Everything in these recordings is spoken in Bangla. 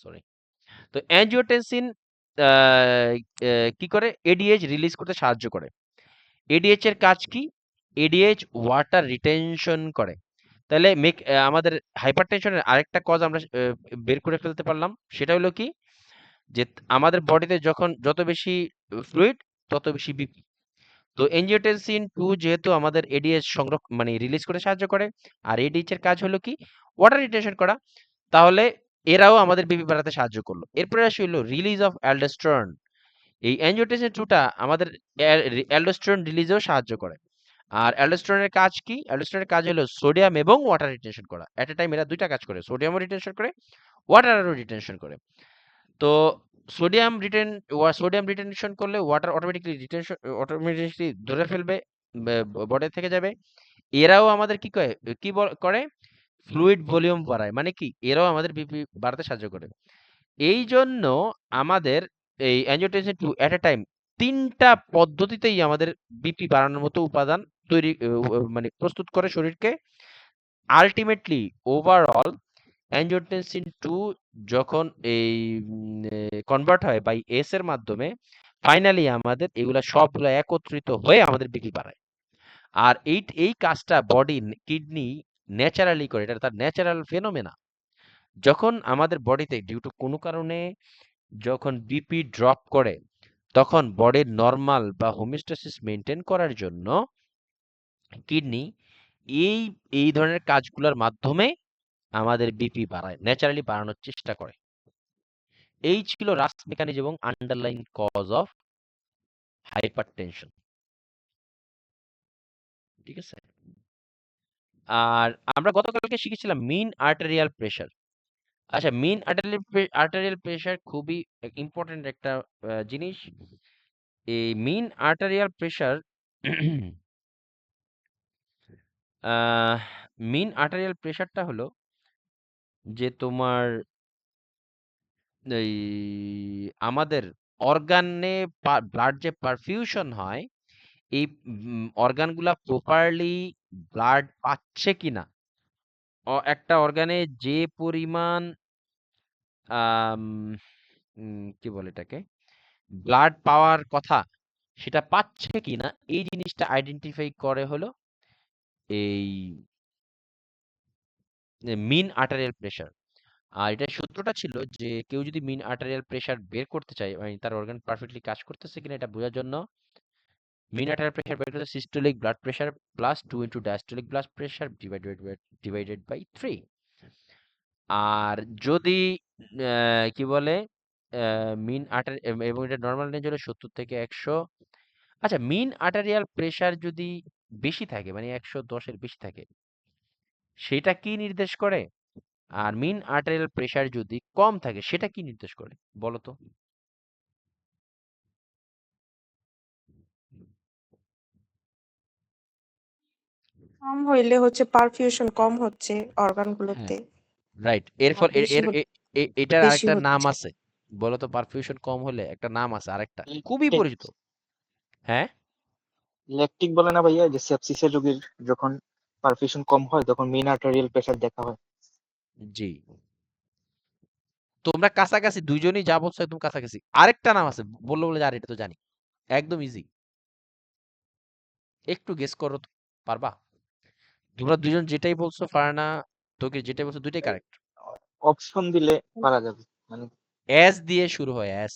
সরি। তো অ্যাঞ্জিওটেনসিন কি করে? এডিএইচ রিলিজ করতে সাহায্য করে। এডিএইচ এর কাজ কি? এডিএইচ ওয়াটার রিটেনশন করে। তাহলে আমাদের হাইপারটেনশনের আরেকটা কজ আমরা বের করে ফেলতে পারলাম। সেটা হলো কি? যে আমাদের বডিতে যখন যত বেশি ফ্লুইড তত বেশি বিপি। তো এনজিওটেনসিন 2 যেহেতু আমাদের এডিএইচ মানে রিলিজ করে সাহায্য করে, আর এডিএইচ এর কাজ হলো কি? ওয়াটার রিটেনশন করা। তাহলে এরাও আমাদের বিপি বাড়াতে সাহায্য করলো। এরপরে আসি হলো রিলিজ অফ অ্যালডোস্টেরন। এই অ্যাঞ্জিওটেনসিন 2 টা আমাদের অ্যালডোস্টেরন রিলিজেও সাহায্য করে। আর অ্যালডোস্টেরনের কাজ কি? অ্যালডোস্টেরনের কাজ হলো সোডিয়াম এবং ওয়াটার রিটেনশন করা। এট এ টাইম এরা দুইটা কাজ করে, সোডিয়ামও রিটেনশন করে, ওয়াটারও রিটেনশন করে। তো সোডিয়াম রিটেনশন করলে ওয়াটার অটোমেটিকলি ধরে ফেলবে, বডি থেকে যাবে। এরাও আমাদের কি করে, করে ফ্লুইড ভলিউম বাড়ায়। মানে কি? এরাও আমাদের বিপি বাড়াতে সাহায্য করে। এই জন্য আমাদের এই অ্যাঞ্জিওটেনসিন 2 এট এ টাইম 3টা পদ্ধতিতেই আমাদের বিপি বাড়ানোর মতো উপাদান তৈরি, মানে প্রস্তুত করে শরীরকে। আলটিমেটলি ওভারঅল অ্যাঞ্জিওটেনসিন 2 যখন এই কনভার্ট হয় বাই এস এর মাধ্যমে, ফাইনালি আমাদের এগুলা সবগুলো একত্রিত হয়ে আমাদের বিপি বাড়ায়। আর এই কাজটা বডি, কিডনি ন্যাচারালি করে। এটা তার ন্যাচারাল ফেনোমেনা। যখন আমাদের বডিতে ডিউ টু কোনো কারণে যখন বিপি ড্রপ করে, তখন বডির নরমাল বা হোমিওস্ট্যাসিস মেনটেন করার জন্য কিডনি এই এই ধরনের কাজগুলোর মাধ্যমে আমাদের বিপি বাড়ায়, ন্যাচারালি বাড়ানোর চেষ্টা করে। এই ছিল রাস্ট মেকানিজম এবং আন্ডারলাইং কজ অফ হাইপারটেনশন। ঠিক আছে? আর আমরা গতকালকে শিখেছিলাম মিন আর্টেরিয়াল প্রেশার। আচ্ছা, মিন আর্টেরিয়াল প্রেশার খুবই ইম্পর্টেন্ট একটা জিনিস। এই মিন আর্টেরিয়াল প্রেশার মিন আর্টেরিয়াল প্রেশারটা হলো যে তোমার এই আমাদের অর্গানে ব্লাড যে পারফিউশন হয়, এই অর্গানগুলা প্রপারলি ব্লাড পাচ্ছে কিনা, একটা অর্গানে যে পরিমাণ আম, কি বলে এটাকে, ব্লাড পাওয়ার কথা সেটা পাচ্ছে কিনা, এই জিনিসটা আইডেন্টিফাই করে হলো এই মিন আর্টারিয়াল প্রেশার। আর এটার সূত্রটা ছিল যে কেউ যদি মিন আর্টারিয়াল প্রেশার বের করতে চায়, মানে তার অর্গান পারফেক্টলি কাজ করতেছে কিনা এটা বোঝার জন্য, মিন আর্টারিয়াল প্রেশার বের করতে systolic blood pressure plus 2 into diastolic blood pressure divided by 3। আর যদি কি বলে মিন আর্টারি এবং এটা নর্মাল রেঞ্জ হলো 70 থেকে 100। আচ্ছা, মিন আর্টারিয়াল প্রেশার যদি বেশি থাকে, মানে 110 এর বেশি থাকে, সেটা কি নির্দেশ করে? আর মিন আর্টারিয়াল প্রেশার যদি কম থাকে সেটা কি নির্দেশ করে বলো তো? কম হইলে হচ্ছে পারফিউশন কম হচ্ছে হ্যাঁ, অর্গানগুলোতে, রাইট। এর আর ফল বেশি হলে এটার বেশি আরেকটা নাম হচ্ছে। আছে। বলো তো, পারফিউশন কম হলে একটা নাম আছে আরেকটা, খুবই ল্যাকটিক পরিচিত। হ্যাঁ, ল্যাকটিক বলে না ভাইয়া, যে সেপসিসের রোগীর যখন পারফিউশন কম হয় তখন মেইন আর্টারিয়াল প্রেশার দেখা হয়। জি। তোমরা কাছাকাছি, দুইজনই যা বলছো একদম কাছাকাছি। আরেকটা নাম আছে, বললো বলে আর এটা তো জানি, একদম ইজি। একটু গেস করো তো, পারবা? তোমরা দুজন যেটাই বলছো, ফারহানা তোকে যেটাই বলছো দুইটাই কারেক্ট। অপশন দিলে পারা যাবে মানে। এস দিয়ে শুরু হয়, এস।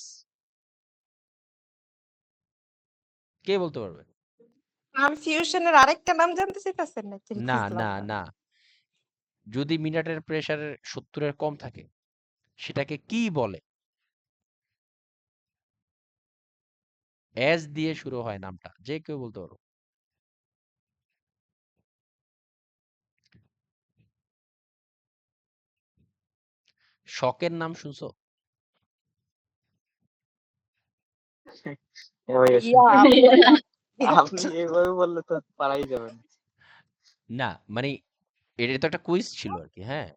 কে বলতে পারবে? পারফিউশনের আরেকটা নাম জানতে চাইতেছেন নাকি? না বুঝলাম না না। না, যদি মিনিটের প্রেসার 70 এর কম থাকে সেটাকে কি বলে? এস দিয়ে শুরু হয় নামটা, যে কেউ বলতে পারো। শকের নাম শুনছো? এ ভাইয়া ইয়া আপনি এইভাবে বললে তো পারাই যাবেন। না মানে এটা তো একটা কুইজ ছিল আর কি। হ্যাঁ,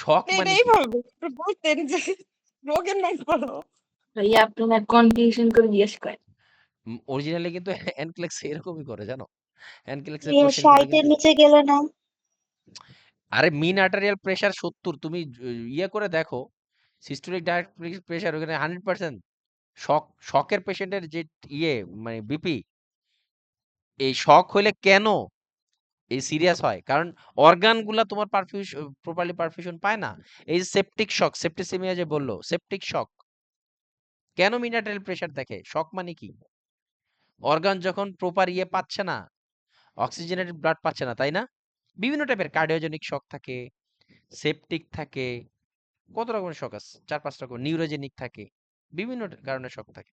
শক মানে এটাই কি? বলবো, একটু বলতেন যে রোগের নাম বলো। ভাইয়া আপনি না কনফিউশন করে জিজ্ঞেস করেন। অরিজিনালি কিন্তু এনক্লেক্স এরকমই করে, জানো? এনক্লেক্সের ইয়ে কোশ্চেন গুলো ৬০ এর কিন্তু, নিচে গেলে না। আরে মিন আর্টারিয়াল প্রেসার 70, তুমি ইয়ে করে দেখো সিস্টোলিক ডায়াস্টোলিক প্রেশার ওখানে 100% শকের পেশেন্টের যে ইয়ে মানে বিপি, এই শক হইলে কেন এই সিরিয়াস হয়? কারণ অর্গানগুলা তোমার প্রপারলি পারফিউশন পায় না। এই যে সেপটিক শক, সেপ্টিসিমিয়া যে বললো, সেপটিক শক কেন মিনারেল প্রেশার দেখে? শক মানে কি? অর্গান যখন প্রপার ইয়ে পাচ্ছে না, অক্সিজেনেটেড ব্লাড পাচ্ছে না, তাই না? বিভিন্ন টাইপের কার্ডিওজেনিক শক থাকে, সেপটিক থাকে, কত রকমের শক আছে, 4-5 রকম, নিউরোজেনিক থাকে, বিভিন্ন কারণে শক থাকে।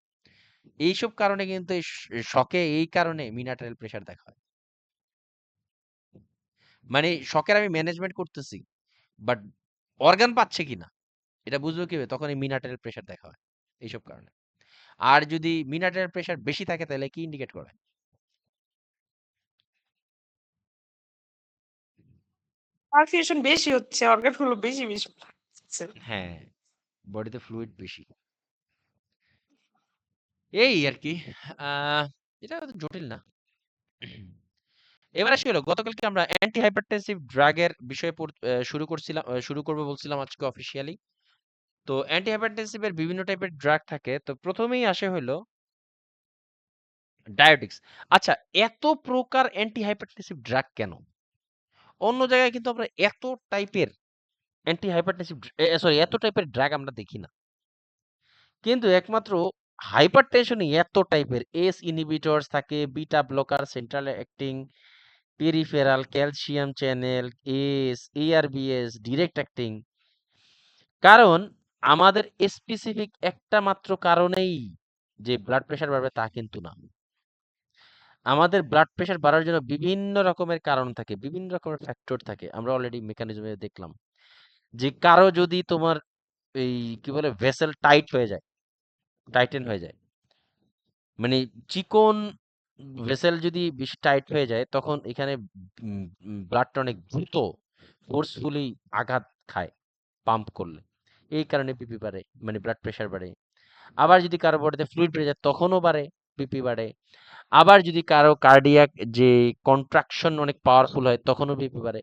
এইসব কারণে কিন্তু এই শকে এই কারণে মিনারেল প্রেশার দেখা হয়। মানে শকের আমি ম্যানেজমেন্ট করতেছি, বাট অর্গান পাচ্ছে কিনা এটা বুঝবো কিভাবে? তখন এই মিনারেল প্রেশার দেখা হয় এইসব কারণে। আর যদি মিনারেল প্রেশার বেশি থাকে তাহলে কি ইন্ডিকেট করে? পারফিউশন বেশি হচ্ছে, অর্গান গুলো বেশি বেশি হচ্ছে। হ্যাঁ, বডিতে ফ্লুইড বেশি, এই আর কি। এটা অত জটিল না। এবার আসি হলো, গতকালকে আমরা অ্যান্টি হাইপারটেনসিভ ড্রাগের বিষয়ে শুরু করবো বলছিলাম আজকে অফিসিয়ালি। তো অ্যান্টি হাইপারটেনসিভ এর বিভিন্ন টাইপের ড্রাগ থাকে। তো প্রথমেই আসে হলো ডায়োটিক্স। আচ্ছা, এত প্রকার অ্যান্টি হাইপারটেনসিভ ড্রাগ কেন? অন্য জায়গায় কিন্তু আমরা এত টাইপের অ্যান্টি হাইপারটেনসিভ সরি এত টাইপের ড্রাগ আমরা দেখি না, কিন্তু একমাত্র হাইপার টেনশনে এত টাইপের এস ইনহিবিটরস থাকে, beta blocker, central acting, peripheral, calcium channel, ACE, ARBs, direct acting. কারণ আমাদের স্পেসিফিক একটা মাত্র কারণেই যে ব্লাড প্রেশার বাড়বে তা কিন্তু না। আমাদের ব্লাড প্রেশার বাড়ার জন্য বিভিন্ন রকমের কারণ থাকে, বিভিন্ন রকমের ফ্যাক্টর থাকে। আমরা অলরেডি মেকানিজমে দেখলাম যে কারো যদি তোমার এই কি বলে ভেসেল টাইট হয়ে যায়, টাইটেন হয়ে যায়, মানে চিকন ভেসেল যদি বেশি টাইট হয়ে যায় তখন এখানে ব্লাডটা অনেক দ্রুত ফোর্সফুলি আঘাত খায় পাম্প করলে, এই কারণে বিপি বাড়ে, মানে ব্লাড প্রেশার বাড়ে। আবার যদি কারো বডিতে ফ্লুইড বেড়ে যায় তখনও বাড়ে, বিপি বাড়ে। আবার যদি কারো কার্ডিয়াক যে কন্ট্রাকশন অনেক পাওয়ারফুল হয় তখনও বিপি বাড়ে।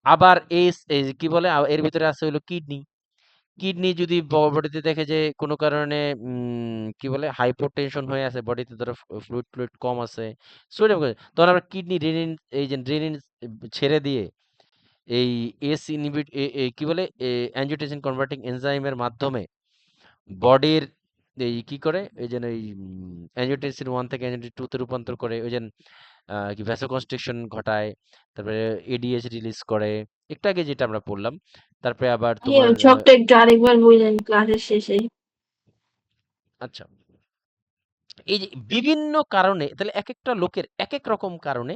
আবার এই যে কি বলে এর ভিতরে আছে হলো কিডনি, কিডনি যদি বডিতে দেখে যে কোনো কারণে কি বলে হাইপোটেনশন হয়ে আছে, বডিতে ধরো ফ্লুইড ফ্লুইড কম আছে, সোডিয়াম, তখন আমরা কিডনি রেনিন, এই যে রেনিন ছেড়ে দিয়ে এই এস ইনহিবিট কি বলে অ্যাঞ্জিওটেনসিন কনভার্টিং এনজাইমের মাধ্যমে বডির এই কি করে এই যে এই অ্যাঞ্জিওটেনসিন 1 থেকে অ্যাঞ্জিওটেনসিন 2 তে রূপান্তর করে, ওই যে কি ভ্যাসোকনস্ট্রিকশন ঘটায়, তারপরে এডিএস রিলিজ করে, একটু আগে যেটা আমরা পড়লাম। তারপরে আবার ভাইয়া তোমার সবটা একটু আরেকবার বললেন ক্লাসের শেষে। আচ্ছা, এই যে বিভিন্ন কারণে, তাহলে এক একটা লোকের এক এক রকম কারণে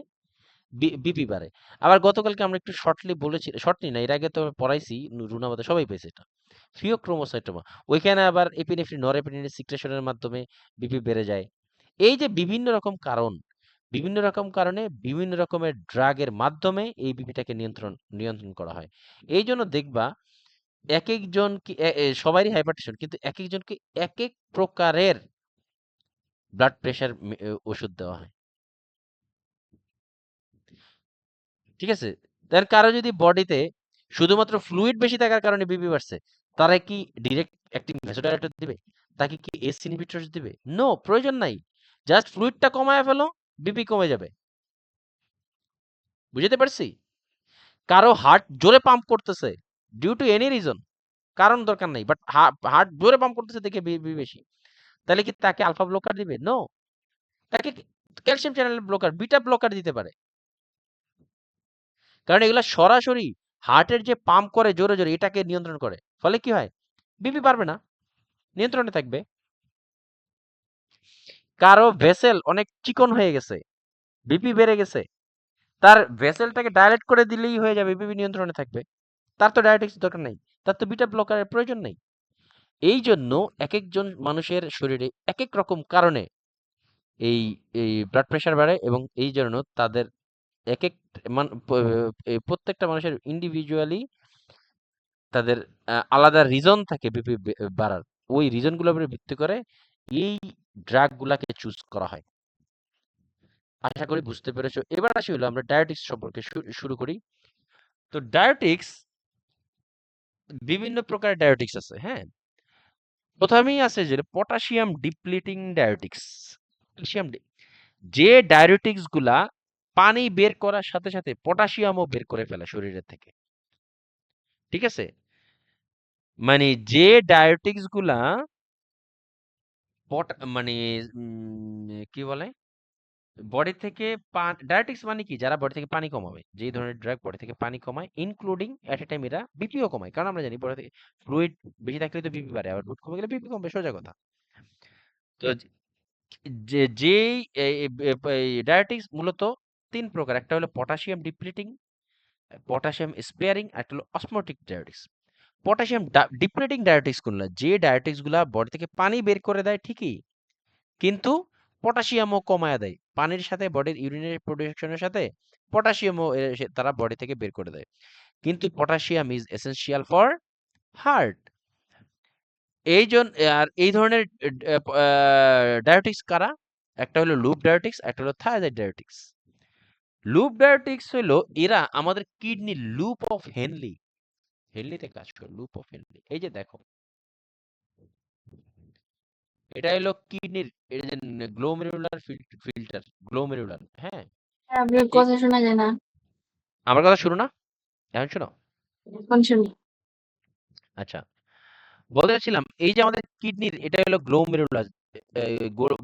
বিপি বাড়ে। আবার গতকালকে আমরা একটু শর্টলি বলেছি, শর্টলি না, এর আগে তো পড়াইছি, রুনা বাদে সবাই পেয়েছে এটা, ফিওক্রোমোসাইটোমা। ওইখানে আবার এপিনেফ্রিন নরএপিনেফ্রিন সিক্রেশনের মাধ্যমে বিপি বেড়ে যায়। এই যে বিভিন্ন রকম কারণ, বিভিন্ন রকম কারণে বিভিন্ন রকমের ড্রাগের মাধ্যমে এই বিপিটাকে নিয়ন্ত্রণ করা হয়। এই জন্য দেখবা এক একজন কি সবারই হাইপারটেনশন, কিন্তু এক একজনকে এক এক প্রকারের ব্লাড প্রেশার ওষুধ দেওয়া হয়, ঠিক আছে? তার কারো যদি বডিতে শুধুমাত্র ফ্লুইড বেশি থাকার কারণে বিপি বাড়ছে, তারা কি ডিরেক্ট অ্যাক্টিং ভ্যাসোডাইলেটর দিবে? তাকে কি এস ইনহিবিটরস দিবে? নো, প্রয়োজন নাই। জাস্ট ফ্লুইডটা কমায় ফেলো, বিপি কমে যাবে। বুঝতে পারছি? কারো হার্ট জোরে পাম্প করতেছে ডিউ টু এনি রিজন, কারণ দরকার নাই, বাট হার্ট জোরে পাম্প করতেছে দেখে বিপি বেশি, তাহলে কি তাকে আলফা ব্লকার দিবে? নো, তাকে calcium channel blocker, beta blocker দিতে পারে। কারণ এগুলা সরাসরি হার্টের যে পাম্প করে জোরে জোরে এটাকে নিয়ন্ত্রণ করে, ফলে কি হয়? বিপি পারবে না, নিয়ন্ত্রণে থাকবে। কারো ভেসেল অনেক চিকন হয়ে গেছে, বিপি বেড়ে গেছে, তার ভেসেলটাকে ডাইলেট করে দিলেই হয়ে যাবে, বিপি নিয়ন্ত্রণে থাকবে। তার তো ডায়াবেটিক্স দরকার নাই, তার তো বিটা ব্লকারের প্রয়োজন নেই। এই জন্য এক একজন মানুষের শরীরে এক এক রকম কারণে এই এই ব্লাড প্রেশার বাড়ে, এবং এই জন্য তাদের এক এক এই প্রত্যেকটা মানুষের ইন্ডিভিজুয়ালি তাদের আলাদা রিজন থাকে বিপি বাড়ার। ওই রিজন গুলোর উপরে ভিত্তি করে এই ড্রাগ গুলাকে চুজ করা হয়। আশা করি বুঝতে পেরেছো। এবার আসি হলো আমরা ডায়াবেটিক্স সম্পর্কে শুরু করি। তো ডায়াবেটিক্স বিভিন্ন প্রকার ডায়োটিক্স আছে, হ্যাঁ। প্রথমেই আছে যে পটাশিয়াম ডিপ্লিটিং ডায়োটিক্স। পটাশিয়াম যে ডায়োটিক্স গুলা পানি বের করার সাথে সাথে পটাশিয়ামও বের করে ফেলে শরীরের থেকে, ঠিক আছে। মানে যে ডায়োটিক্স গুলা মানে কি বলে বডি থেকে ডায়াবেটিক্স মানে কি, যারা বডি থেকে পানি কমাবে, যে ধরনের ড্রাগ বডি থেকে পানি কমায়, ইনক্লুডিং এট এ টাইম এরা বিপিও কমায়। কারণ আমরা জানি বডি থেকে ফ্লুইড বেশি থাকলে তো বিপি বাড়ে, আবার ফ্লুইড কমে গেলে বিপি কমবে, সোজা কথা। তো যে যেই ডায়াবেটিক্স মূলত তিন প্রকার, একটা হলো পটাশিয়াম ডিপ্লিটিং, পটাশিয়াম স্পেয়ারিং, আর একটা হলো osmotic diabetics. Potassium depleting diabetics কোনগুলো, যে ডায়াবেটিক্স গুলা বডি থেকে পানি বের করে দেয় ঠিকই, কিন্তু পটাশিয়ামও কমায় দেয়। পানির সাথে বডির ইউরিনারি প্রোডাকশনের সাথে পটাশিয়ামও তারা বডি থেকে বের করে দেয়। কিন্তু potassium is essential for heart. আর এই ধরনের ডায়াবেটিক্স কারা? একটা হলো লুপ ডায়াবেটিক্স, একটা হলো থায়াজাইড ডায়াবেটিক্স। লুপ ডায়াবেটিক্স হলো এরা আমাদের কিডনি লুপ অফ হেনলিতে কাজ করে। লুপ অফ হেনলি, এই যে দেখো, এটা হলো কিডনির, এটা যে গ্লোমেরুলার ফিল্টার, গ্লোমেরুলার, হ্যাঁ। আপনার এই কথা শোনা যায় না। আমার কথা শুনো না, এখন শোনো। এখন শুনি। আচ্ছা, বলতে চাচ্ছিলাম এই যে আমাদের কিডনির, এটা হলো গ্লোমেরুলার,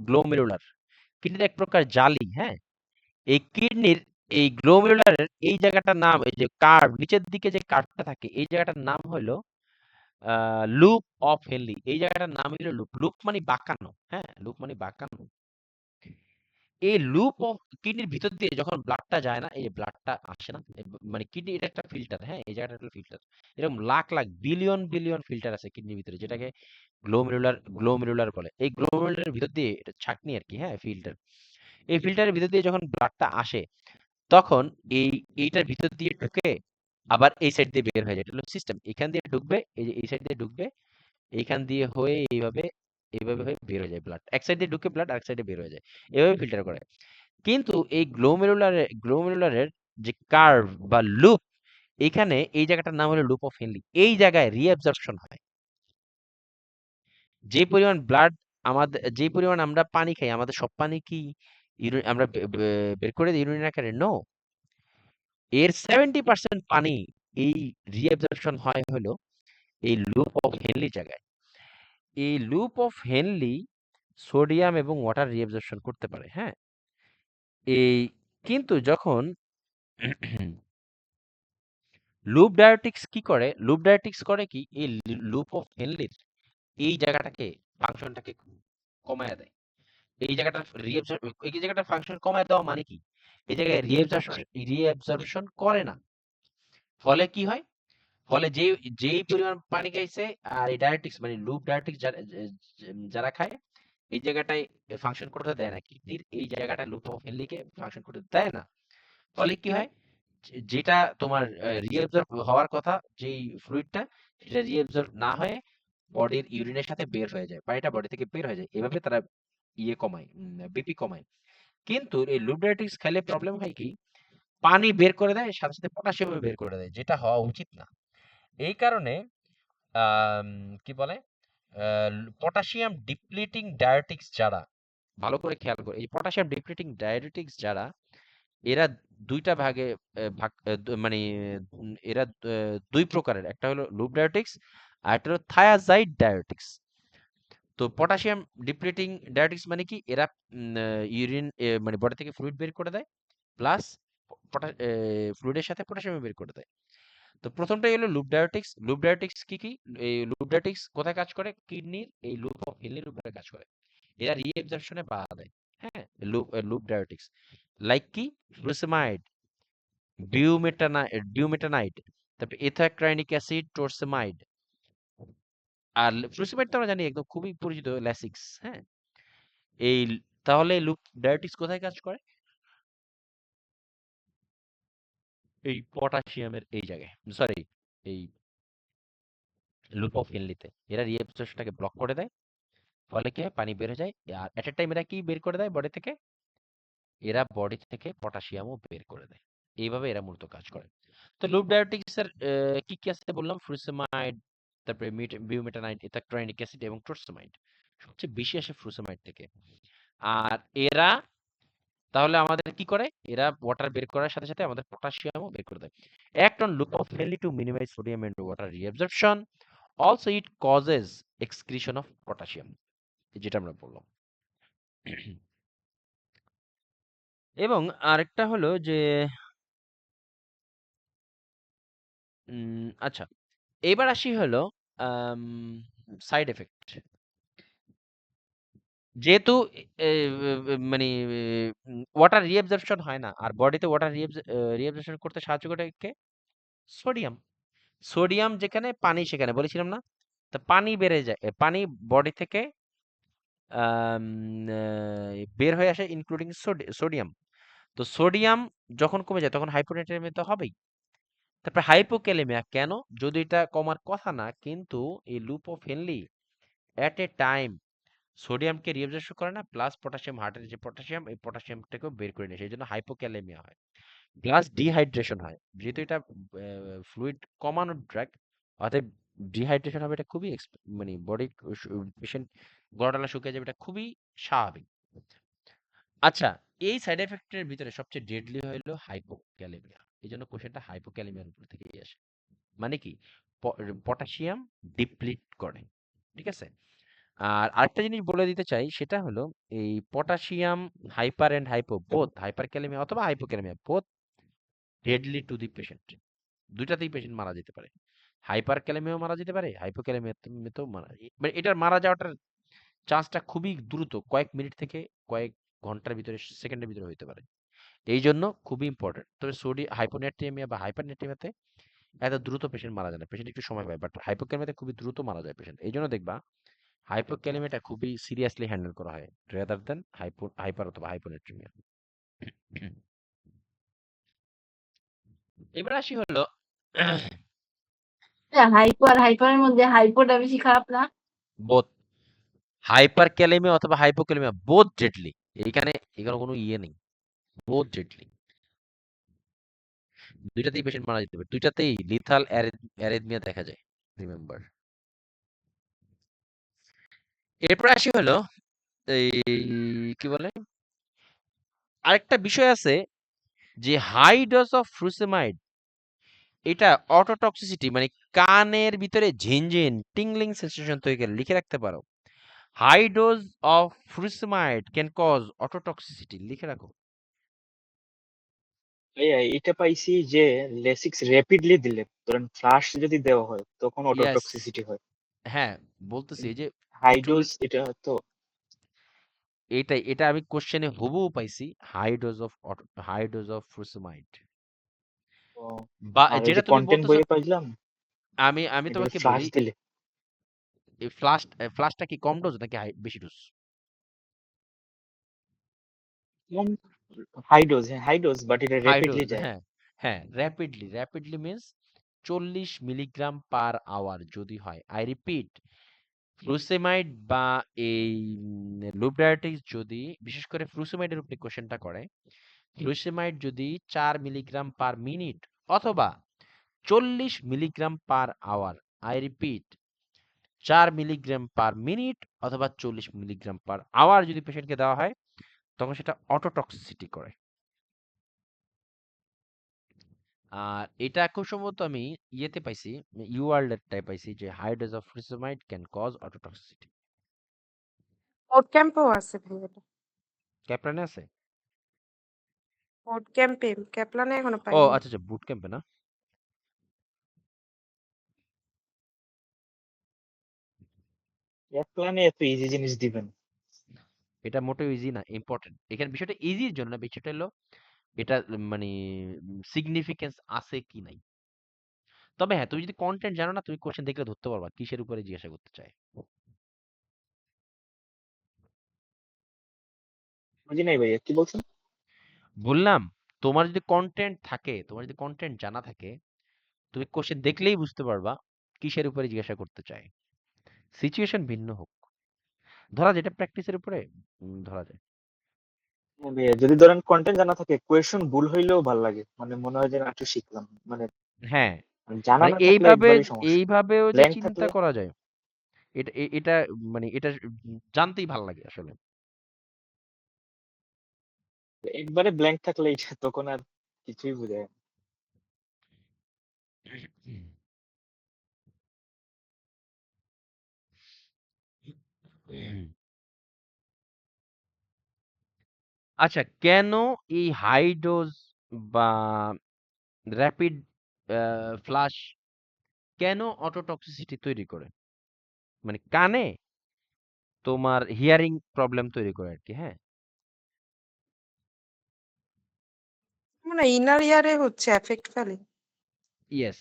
গ্লোমেরুলার কিডনির এক প্রকার জালি, হ্যাঁ। এই কিডনির এই গ্লোমেরুলারের এই জায়গাটার নাম, এই যে কার্ভ নিচের দিকে যে কার্ভটা থাকে, এই জায়গাটার নাম হলো লুপ অফ হেনলি। এই জায়গাটার নাম হলো লুপ। লুপ মানে বাঁকানো, হ্যাঁ, লুপ মানে বাঁকানো। এই লুপ অফ কিডনির ভিতর দিয়ে যখন ব্লাডটা যায় না, এই যে ব্লাডটা আসে না, মানে কিডনি এটা একটা ফিল্টার, হ্যাঁ, এই জায়গাটা একটা ফিল্টার। এরকম lakh lakh billion billion filter আছে কিডনির ভিতরে, যেটাকে গ্লোমেরুলার বলে। এই গ্লোমেরুলার ভিতর দিয়ে, এটা ছাঁকনি আর কি, হ্যাঁ, ফিল্টার। এই ফিল্টারের ভিতর দিয়ে যখন ব্লাডটা আসে, তখন এইটার ভিতর দিয়ে ঢুকে আবার এই সাইড দিয়ে বের হয়ে যায়। এটা হলো সিস্টেম। এখান দিয়ে ঢুকবে, এই যে এই সাইড দিয়ে ঢুকবে, এইখান দিয়ে হয়ে এইভাবে এইভাবে হয়ে বের হয়ে যায় ব্লাড। এক সাইড দিয়ে ঢুকে ব্লাড, আরেক সাইডে বের হয়ে যায়, এভাবে ফিল্টার করে। কিন্তু এই গ্লোমেরুলারের যে কার্ভ বা লুপ, এখানে এই জায়গাটার নাম হলো লুপ অফ হেনলি। এই জায়গায় রিঅ্যাবজর্পশন হয়। যে পরিমাণ ব্লাড আমাদের, যে পরিমাণ আমরা পানি খাই, আমাদের সব পানি কি আমরা বের করে দিই ইউরিন আকারে? নো। এর 70% পানি এই রিঅ্যাবজর্পশন হয় হলো এই লুপ অফ হেনলি জায়গায়। এই লুপ অফ হেনলি সোডিয়াম এবং ওয়াটার রিঅ্যাবজর্পশন করতে পারে, হ্যাঁ। এই কিন্তু যখন লুপ ডায়াবেটিক্স কি করে, লুপ ডায়াবেটিক্স করে কি, এই লুপ অফ হেনলির এই জায়গাটাকে, ফাংশনটাকে কমায় দেয়। এই জায়গাটা এই জায়গাটা ফাংশন কমায় দেওয়া মানে কি, এই জায়গায় রিঅ্যাবজর্পশন করে না। ফলে কি হয়, ফলে যেই পরিমাণ পানি খাইছে, আর এই ডায়াবেটিক্স মানে লুপ ডায়াবেটিক্স যারা খায়, এই জায়গাটায় ফাংশন করতে দেয় না, কিডনির এই জায়গাটা লুপ অফ হেনলিকে ফাংশন করতে দেয় না। ফলে কি হয়, যেটা তোমার রিঅ্যাবজর্ব হওয়ার কথা, যেই ফ্লুইডটা, সেটা রিঅ্যাবজর্ব না হয়ে বডির ইউরিনের সাথে বের হয়ে যায়, পানিটা বডি থেকে বের হয়ে যায়। এভাবে তারা কমায়, বিপি কমায়। কিন্তু এই লুব্রিকেটিংস খেলে প্রবলেম হয় কি, পানি বের করে দেয়, সাথে সাথে পটাশিয়াম বের করে দেয়, যেটা হওয়া উচিত না। এই কারণে আম, কি বলে, পটাশিয়াম ডিপ্লিটিং ডায়াবেটিক্স যারা, ভালো করে খেয়াল করে, এই পটাশিয়াম ডিপ্লিটিং ডায়াবেটিক্স যারা, এরা দুইটা ভাগে মানে এরা দুই প্রকারের। একটা হলো লুপ ডায়াবেটিক্স, আর একটা হলো থায়াজাইড ডায়াবেটিক্স। তো পটাশিয়াম ডিপ্লিটিং ডায়াবেটিক্স মানে কি, এরা ইউরিন মানে বডি থেকে ফ্লুইড বের করে দেয়, প্লাস ফ্লুইডের সাথে পটাশিয়াম বের করে দেয়। তো প্রথমটাই হলো লুপ ডায়াবেটিক্স। লুপ ডায়াবেটিক্স কি কি, এই লুপ ডায়াবেটিক্স কোথায় কাজ করে, কিডনির এই লুপ অফ হেনলির উপরে কাজ করে। এরা রিঅ্যাবজর্পশনে বাধা দেয়, হ্যাঁ। লুপ ডায়াবেটিক্স লাইক কি, ফ্লুসেমাইড, বিউমেটানাইড, তারপরে এথাক্রাইনিক অ্যাসিড, টোরসেমাইড। আর ফ্লুসেমাইড তো আমরা জানি একদম খুবই পরিচিত, ল্যাসিক্স, হ্যাঁ। এই তাহলে লুপ ডায়াবেটিক্স কোথায় কাজ করে, এই পটাশিয়ামের এই জায়গায়, সরি, এই লুপ অফ হেনলিতে। এরা রিঅ্যাবজর্পশনটাকে ব্লক করে দেয়। ফলে কি হয়, পানি বের হয়ে যায়। আর এট এ টাইম এরা কি বের করে দেয় বডি থেকে, এরা বডি থেকে পটাশিয়ামও বের করে দেয়। এইভাবে এরা মূলত কাজ করে। তো লুপ ডায়োটিক্স এর কি কি আছে বললাম, ফুরোসেমাইড, তারপরে বিউমেটানাইট, ইথাকট্রাইনিক অ্যাসিড এবং ট্রোসেমাইড। সবচেয়ে বেশি আসে ফুরোসেমাইড থেকে। আর এরা তাহলে আমাদের কি করে, এরা ওয়াটার বের করার সাথে সাথে আমাদের পটাশিয়ামও বের করে দেয়। অ্যাক্ট অন লুপোফিলি to minimize sodium and water reabsorption, also it causes excretion of potassium, যেটা আমরা বললাম। এবং আরেকটা হলো যে আচ্ছা, এবার আসি হলো সাইড এফেক্ট। যেহেতু মানে ওয়াটার রিঅ্যাবজর্পশন হয় না, আর বডিতে ওয়াটার রিঅ্যাবজর্পশন করতে সাহায্য করে কে? সোডিয়াম। সোডিয়াম যেখানে পানি সেখানে, বলেছিলাম না? তো পানি বেড়ে যায়, পানি বডি থেকে আম, বের হয়ে আসে ইনক্লুডিং সোডিয়াম। তো সোডিয়াম যখন কমে যায় তখন হাইপোনেট্রিয়ামিয়া তো হবেই। তারপরে হাইপোক্যালেমিয়া কেন? যদি এটা কমার কথা না, কিন্তু এই লুপোফেনলি এট এ টাইম সোডিয়ামকে রিঅ্যাবজর্ব করে না, প্লাস পটাশিয়াম, হার্টের যে পটাশিয়াম, এই পটাশিয়ামটাকেও বের করে নেয়, সেই জন্য হাইপোক্যালেমিয়া হয়, প্লাস ডিহাইড্রেশন হয়। যেহেতু এটা ফ্লুইড কমানোর ড্রাগ, অতএব ডিহাইড্রেশন হবে, এটা খুবই মানে বডি পেশেন্ট গলাটলা শুকিয়ে যাবে, এটা খুবই স্বাভাবিক। আচ্ছা, এই সাইড এফেক্টের ভিতরে সবচেয়ে ডেডলি হলো হাইপোক্যালেমিয়া। এই জন্য কোশ্চেনটা হাইপোক্যালেমিয়ার উপর থেকেই আসে। মানে কি, পটাশিয়াম ডিপ্লিট করে, ঠিক আছে? আর আরেকটা জিনিস বলে দিতে চাই, সেটা হলো এই potassium hyper and hypo both, hyperkalemia অথবা hypokalemia both deadly to the patient. দুইটাতেই পেশেন্ট মারা যেতে পারে, হাইপারক্যালেমিয়াও মারা যেতে পারে, হাইপোক্যালেমিয়াতেও মানে এটার মারা যাওয়াটার চান্সটা খুবই দ্রুত, কয়েক মিনিট থেকে কয়েক ঘন্টার ভিতরে, সেকেন্ডের ভিতরে হতে পারে। এই জন্য খুবই ইম্পর্টেন্ট। তবে হাইপোনেট্রিয়ামিয়া বা হাইপারনেট্রিয়ামিয়াতে এত দ্রুত পেশেন্ট মারা যায় না, পেশেন্ট একটু সময় পায়, বাট হাইপোক্যালেমিয়াতে খুবই দ্রুত মারা যায় পেশেন্ট। এই জন্য দেখবা হাইপোক্যালেমিয়াটা খুবই সিরিয়াসলি হ্যান্ডেল করা হয় রেদার দেন হাইপার অথবা হাইপোনেট্রিমিয়া। এবার আসি হলো হাইপো আর হাইপারের মধ্যে হাইপোটা বেশি খারাপ না? বোথ, হাইপার ক্যালেমিয়া অথবা হাইপোক্যালেমিয়া বোথ ডেডলি। এইখানে এখানে কোনো ইয়ে নেই, বোথ ডেডলি। দুইটাতেই পেশেন্ট মারা যেতে পারে, দুইটাতেই লিথাল অ্যারিথমিয়া দেখা যায়, রিমেম্বার। এরপর আসি হলো এই কি বলে, আরেকটা বিষয় আছে যে হাই ডোজ অফ ফ্রুসেমাইড, এটা অটোটক্সিসিটি, মানে কানের ভিতরে ঝিনঝিন টিংলিং সেন্সেশন তৈরি করে, লিখে রাখতে পারো। High dose of frusemide can cause ototoxicity, লিখে রাখো। ভাইয়া এটা পাইছি যে লেসিক্স র্যাপিডলি দিলে, ধরেন ফ্লাশ যদি দেওয়া হয় তখন ইয়েস, অটোটক্সিসিটি হয়। হ্যাঁ বলতেছি, এই যে হাই ডোজ এটা তো এটা আমি কোশ্চেনে হুবহু পাইছি, হাই ডোজ অফ ফ্রুসেমাইড, ও, বা আর ওই যেটা যে তুমি কন্টেন্ট বলতেছো। বইয়ে পাইলাম আমি আমি এটা তোমাকে ফ্লাশ বলি, দিলে এই ফ্লাশটা কি কম ডোজ নাকি বেশি ডোজ? হাই ডোজ, হ্যাঁ হাই ডোজ, বাট এটা হাই র্যাপিডলি ডোজ, যায়। হ্যাঁ হ্যাঁ, rapidly means 40 milligram per hour যদি হয়। আই রিপিট, ফ্লুসেমাইড বা এই লুপ ডায়াবেটিস যদি, বিশেষ করে ফ্লুসেমাইডের উপরে কোশ্চেনটা করে, ফ্লুসেমাইড যদি 4 মিলিগ্রাম পার মিনিট অথবা 40 milligram per hour, I repeat 4 milligram per minute অথবা 40 মিলিগ্রাম পার আওয়ার যদি পেশেন্টকে দেওয়া হয়, তখন সেটা অটোটক্সিসিটি করে। আর এটা খুব সম্ভবত আমি ইয়েতে পাইছি, ইউয়ার্ল্ড এরটাই পাইছি, যে high dose of frusemide can cause ototoxicity. কোড ক্যাম্পেও আছে ভাই এটা। ক্যাপ্লানে আছে? কোড ক্যাম্পে, ক্যাপলানে এখনো ও পাইনি। আচ্ছা আচ্ছা, বুট ক্যাম্পে না? এক প্ল্যানে এত ইজি জিনিস দিবেন? এটা মোটেও ইজি না, ইম্পর্টেন্ট। এখানে বিষয়টা ইজির জন্য না, বিষয়টা হলো এটা মানে সিগনিফিকেন্স আছে কি নাই। তবে হ্যাঁ, তুমি যদি কন্টেন্ট জানো না, তুমি কোশ্চেন দেখলে ধরতে পারবা কিসের উপরে জিজ্ঞাসা করতে চায়। বুঝি নাই ভাইয়া কি বলছেন। বললাম, তোমার যদি কন্টেন্ট থাকে, তোমার যদি কন্টেন্ট জানা থাকে, তুমি কোশ্চেন দেখলেই বুঝতে পারবা কিসের উপরে জিজ্ঞাসা করতে চায়। সিচুয়েশন ভিন্ন হোক, ধরা যেটা প্র্যাকটিসের উপরে ধরা যায়। হ্যাঁ ভাইয়া, যদি ধরেন কন্টেন্ট জানা থাকে কোয়েশন ভুল হইলেও ভাল লাগে, মানে মনে হয় যে না একটু শিখলাম, মানে হ্যাঁ, জানা মানে না থাকলে এইভাবে একবারই সমস্যা। এইভাবেও যে ব্ল্যাঙ্ক চিন্তা থাকলে করা যায়। এটা মানে এটা জানতেই ভাল লাগে আসলে। একবারে ব্ল্যাঙ্ক থাকলে এটা তখন আর কিছুই বোঝা যায় না। আচ্ছা, কেন এই হাই ডোজ বা র‍্যাপিড ফ্লাশ কেন অটোটক্সিসিটি তৈরি করে? মানে কানে তোমার হিয়ারিং প্রবলেম তৈরি করে আরকি, হ্যাঁ? মানে ইনার ইয়ারে হচ্ছে এফেক্ট ফেলে। ইয়েস।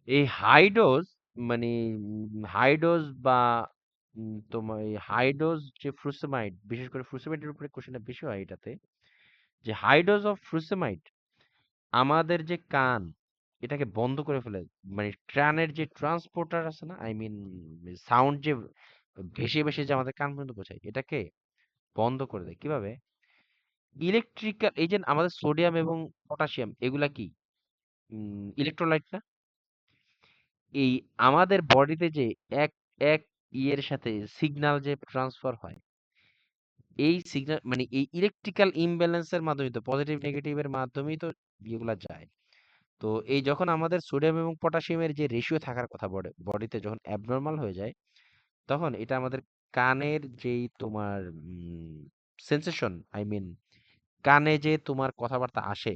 এই হাই ডোজ মানে হাই ডোজ বা তোমার এই হাই ডোজ যে ফুরসেমাইড, বিশেষ করে ফুরসেমাইডের উপরে কোশ্চেনটা বেশি হয় এটাতে। যে হাই ডোজ অফ ফুরসেমাইড আমাদের যে কান এটাকে বন্ধ করে ফেলে। মানে কানের যে ট্রান্সপোর্টার আছে না, আই মিন সাউন্ড যে ভেসে যে আমাদের কান পর্যন্ত পৌঁছায়, এটাকে বন্ধ করে দেয়। কিভাবে? ইলেকট্রিক্যাল, এই যে আমাদের সোডিয়াম এবং পটাশিয়াম এগুলা কি ইলেকট্রোলাইট না? এই আমাদের বডিতে যে এক এক ইয়ের সাথে সিগন্যাল যে ট্রান্সফার হয়, এই সিগন্যাল মানে এই ইলেকট্রিক্যাল ইমব্যালেন্সের মাধ্যমে তো পজিটিভ নেগেটিভ এর মাধ্যমেই তো ইয়েগুলা যায়। তো এই যখন আমাদের সোডিয়াম এবং পটাশিয়ামের যে রেশিও থাকার কথা বডিতে যখন অ্যাবনর্মাল হয়ে যায়, তখন এটা আমাদের কানের যেই তোমার সেন্সেশন, আই মিন কানে যে তোমার কথাবার্তা আসে,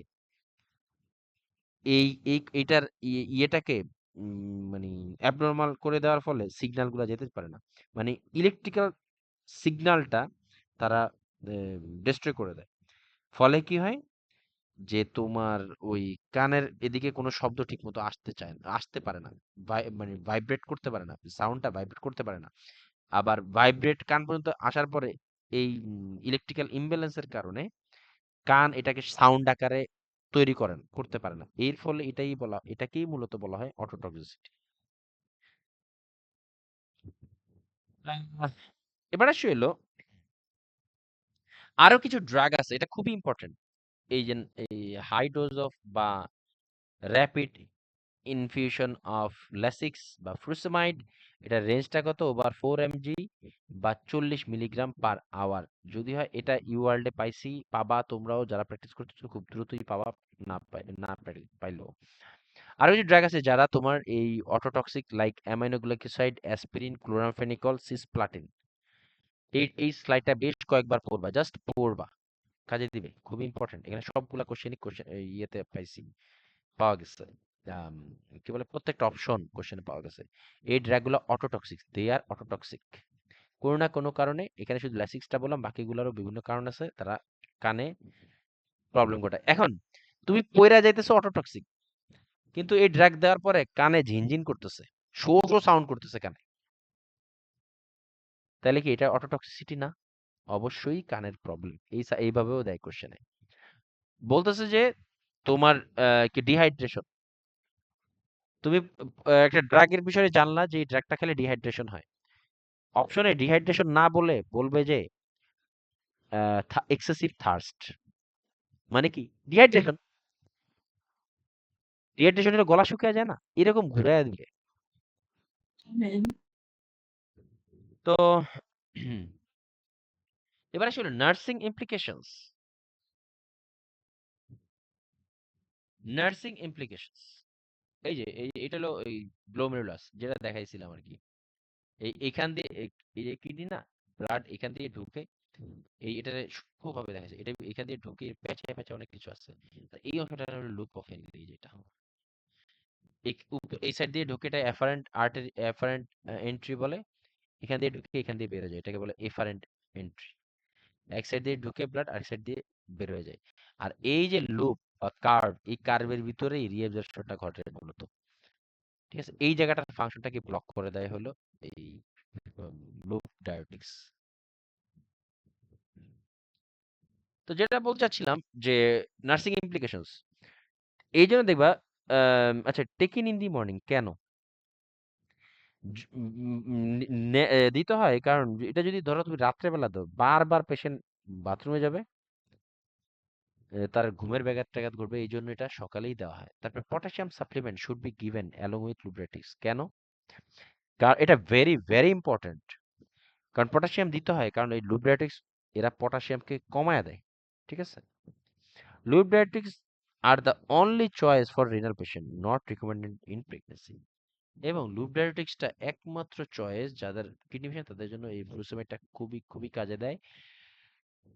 এইটার ইয়েটাকে মানে অ্যাবনর্মাল করে দেওয়ার ফলে সিগন্যালগুলো যেতে পারে না। মানে ইলেকট্রিক্যাল সিগন্যালটা তারা ডিস্ট্রয় করে দেয়। ফলে কি হয়? যে তোমার ওই কানের এদিকে কোনো শব্দ ঠিকমতো আসতে পারে না। মানে ভাইব্রেট করতে পারে না। সাউন্ডটা ভাইব্রেট করতে পারে না। আবার ভাইব্রেট কান পর্যন্ত আসার পরে এই ইলেকট্রিক্যাল ইমব্যালেন্স এর কারণে কান এটাকে সাউন্ড আকারে তৈরি করতে পারে না। এর ফলে এটাকেই মূলত বলা হয় অটোটক্সিসিটি। এবার আসি হলো আরো কিছু ড্রাগ আছে, এটা খুবই ইম্পর্টেন্ট। এই যে এই হাই ডোজ অফ বা র‍্যাপিড ইনফিউশন অফ ল্যাসিক্স বা ফুরসেমাইড, এটার রেঞ্জটা কত? ওভার 4 mg বা 40 মিলিগ্রাম পার আওয়ার। যদি হয় এটা ইউয়ার্ল্ডে পাবা তোমরাও যারা প্র্যাকটিস করতেছো খুব দ্রুতই পাবা, না পাইলেও। আরো কিছু ড্রাগ আছে যারা তোমার এই ototoxic, like aminoglycoside, aspirin, chloramphenicol, cisplatin. এই স্লাইডটা বেশ কয়েকবার পড়বা, জাস্ট পড়বা, কাজে দিবে, খুবই ইম্পর্টেন্ট। এখানে সবগুলা কোশ্চেন ইয়েতে পাওয়া গেছে। আম, কি বলে, প্রত্যেকটা অপশন কোশ্চেনে পাওয়া গেছে। এই ড্রাগগুলো অটোটক্সিক, দে আর অটোটক্সিক। কোনো না কোনো কারণে, এখানে শুধু ল্যাসিক্সটা বললাম, বাকিগুলোরও বিভিন্ন কারণ আছে, তারা কানে প্রবলেম ঘটায়। এখন তুমি পইরা যাইতেছো অটোটক্সিক, কিন্তু এই ড্রাগ দেওয়ার পরে কানে ঝিনঝিন করতেছে, শো শো সাউন্ড করতেছে কানে, তাহলে কি এটা অটোটক্সিসিটি না? অবশ্যই কানের প্রবলেম। এইভাবেও দেয় কোশ্চেনে। বলতেছে যে তোমার কি ডিহাইড্রেশন, তুমি একটা ড্রাগের বিষয়ে জানলা যে এই ড্রাগটা খেলে ডিহাইড্রেশন হয়। অপশনে ডিহাইড্রেশন না বলে বলবে যে এক্সেসিভ থার্স্ট। মানে কি ডিহাইড্রেশন? ডিহাইড্রেশন হলে গলা শুকিয়ে যায় না, এরকম ঘুরায় দিবে। তো এবার আসলে নার্সিং ইমপ্লিকেশনস। নার্সিং ইমপ্লিকেশনস এই যে এটা হলো এই গ্লোমেরুলাস যেটা দেখাইছিলাম আর কি। এখান দিয়ে এই যে কিডনি না, ব্লাড এখান দিয়ে ঢুকে, এটা সূক্ষ্মভাবে দেখা যায়, এটা এখান দিয়ে ঢুকে প্যাঁচে প্যাঁচে অনেক কিছু আছে। এই অংশটা হলো লুপ অফ হেনরি, যেটা এই সাইড দিয়ে ঢুকে এটা এফারেন্ট আর্টারি, এফারেন্ট এন্ট্রি বলে। এখান দিয়ে ঢুকে এখান দিয়ে বের হয়ে যায়, এটাকে বলে এফারেন্ট এন্ট্রি। এক সাইড দিয়ে ঢুকে ব্লাড, আরেক সাইড দিয়ে বের হয়ে যায়। আর এই যে লুপ বা কার্ভ, এই কার্ভের ভিতরেই রিঅ্যাবজর্পশনটা ঘটে মূলত। ঠিক আছে, এই জায়গাটার ফাংশনটাকে ব্লক করে দেয় হলো এই লুপ ডায়োটিক্স। তো যেটা বলতে চাচ্ছিলাম যে নার্সিং ইমপ্লিকেশনস, এই জন্য দেখবা আচ্ছা, টেকিন ইন দি মর্নিং কেন? দিতে হয়, কারণ এটা যদি ধরো তুমি রাত্রেবেলা দাও, বারবার পেশেন্ট বাথরুমে যাবে, তার ঘুমের ব্যাঘাত ট্যাঘাত ঘটবে, এই জন্য এটা সকালেই দেওয়া হয়। তারপর potassium supplement should be given along with diuretics. কেন? কারণ এটা ভেরি ভেরি ইম্পর্টেন্ট। কারণ পটাশিয়াম দিতে হয়, কারণ এই লুব্রেটিক্স এরা পটাশিয়ামকে কমায় দেয়। ঠিক আছে? Diuretics are the only choice for renal patient, not recommended in pregnancy. এবং লুব্রেটিক্সটা একমাত্র চয়েস যাদের কিডনি পেশেন্ট, তাদের জন্য এই ফুরোসেমাইডটা খুবই খুবই কাজে দেয়।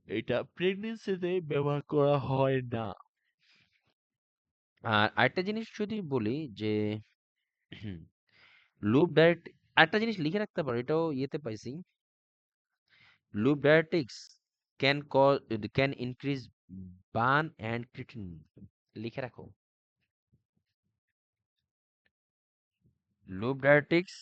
এটা প্রেগনেন্সিতে ব্যবহার করা হয় না। আর আরেকটা জিনিস যদি বলি যে লুপ ডায়েট, আরেকটা জিনিস লিখে রাখতে পারো, এটাও ইয়েতে পাইছি। Loop diuretics can increase BUN and creatinine. লিখে রাখো, লুপ ডায়েটিক্স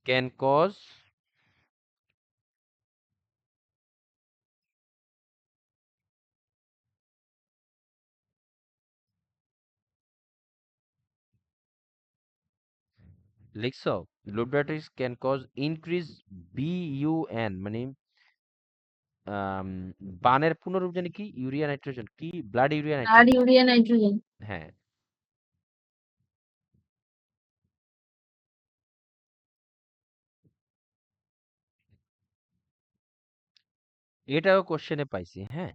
ক্যান কজ লিখছো, loop diuretics can cause increase BUN, মানে বানের পুনরূপ জানি কি, ইউরিয়া নাইট্রোজেন, কি ব্লাড ইউরিয়া আর নাইট্রোজেন। Urea nitrogen. হ্যাঁ, এটাও কোশ্চেনে পাইছি। হ্যাঁ,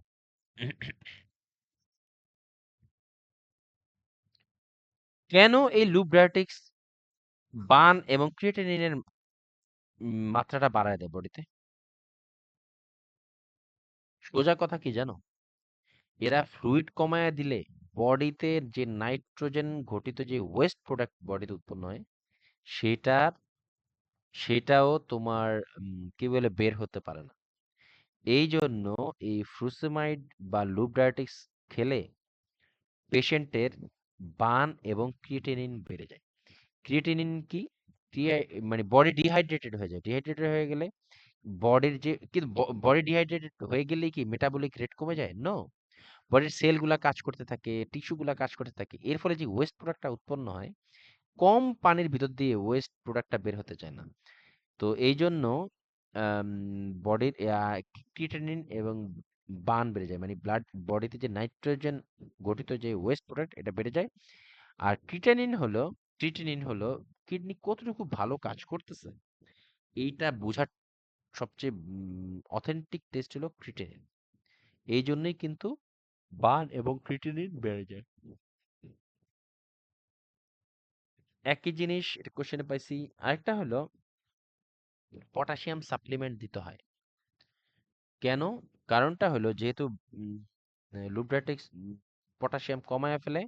কেন এই লুপ ডায়েটিক্স বার্ন এবং ক্রিয়েটিনিনের মাত্রাটা বাড়ায় দেয় বডিতে? সোজা কথা কি জানো, এরা ফ্লুইড কমায় দিলে বডিতে যে নাইট্রোজেন ঘটিত যে ওয়েস্ট প্রোডাক্ট বডিতে উৎপন্ন হয়, সেটার সেটাও তোমার কি বলে বের হতে পারে না। এই জন্য এই ফ্রুসেমাইড বা লুপ ডায়েটিক্স খেলে পেশেন্টের বার্ন এবং ক্রিয়েটিনিন বেড়ে যায়। ক্রিয়েটিনিন কি, মানে বডি ডিহাইড্রেটেড হয়ে যায়। ডিহাইড্রেটেড হয়ে গেলে বডির যে, কিন্তু বডি ডিহাইড্রেটেড হয়ে গেলেই কি মেটাবলিক রেট কমে যায়? নো, বডির সেলগুলা কাজ করতে থাকে, টিস্যুগুলা কাজ করতে থাকে। এর ফলে যে ওয়েস্ট প্রোডাক্টটা উৎপন্ন হয়, কম পানির ভিতর দিয়ে ওয়েস্ট প্রোডাক্টটা বের হতে চায় না। তো এই জন্য বডির ক্রিয়েটিনিন এবং বার্ন বেড়ে যায়, মানে বডিতে যে নাইট্রোজেন গঠিত যে ওয়েস্ট প্রোডাক্ট, এটা বেড়ে যায়। আর ক্রিয়েটিনিন হলো কিডনি কতটুকু ভালো কাজ করতেছে, এইটা বোঝার সবচেয়ে অথেন্টিক টেস্ট হলো ক্রিয়েটিনিন। এই জন্যই কিন্তু বার্ন এবং ক্রিয়েটিনিন বেড়ে যায়। একই জিনিস এটা কোশ্চেনে পাইছি। আরেকটা হলো পটাশিয়াম সাপ্লিমেন্ট দিতে হয়। কেন? কারণটা হলো যেহেতু লুব্রেটিক্স পটাশিয়াম কমায় ফেলে,